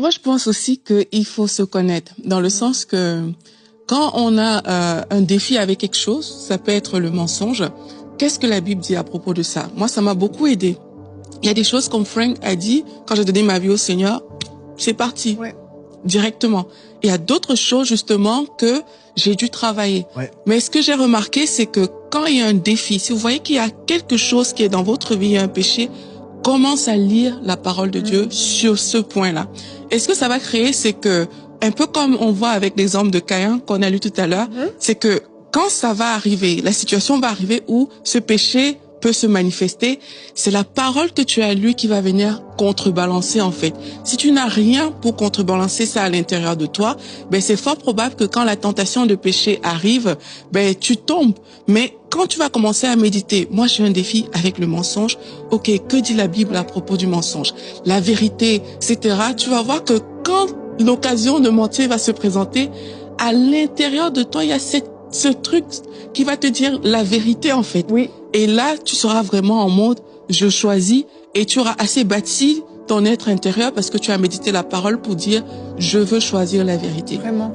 Moi, je pense aussi qu'il faut se connaître, dans le sens que quand on a un défi avec quelque chose, ça peut être le mensonge. Qu'est-ce que la Bible dit à propos de ça? Moi, ça m'a beaucoup aidé. Il y a des choses comme Frank a dit, quand j'ai donné ma vie au Seigneur, c'est parti. Ouais. Directement. Il y a d'autres choses, justement, que j'ai dû travailler. Ouais. Mais ce que j'ai remarqué, c'est que quand il y a un défi, si vous voyez qu'il y a quelque chose qui est dans votre vie, un péché, commence à lire la parole de Dieu sur ce point-là. Et ce que ça va créer, c'est que, un peu comme on voit avec l'exemple de Caïn qu'on a lu tout à l'heure, c'est que quand ça va arriver, la situation va arriver où ce péché peut se manifester, c'est la parole que tu as lue qui va venir contrebalancer en fait. Si tu n'as rien pour contrebalancer ça à l'intérieur de toi, ben c'est fort probable que quand la tentation de péché arrive, ben tu tombes. Mais quand tu vas commencer à méditer, moi j'ai un défi avec le mensonge. Ok, que dit la Bible à propos du mensonge? La vérité, etc. Tu vas voir que quand l'occasion de mentir va se présenter, à l'intérieur de toi, il y a ce truc qui va te dire la vérité en fait. Oui. Et là, tu seras vraiment en mode je choisis, et tu auras assez bâti ton être intérieur parce que tu as médité la parole pour dire je veux choisir la vérité. Vraiment.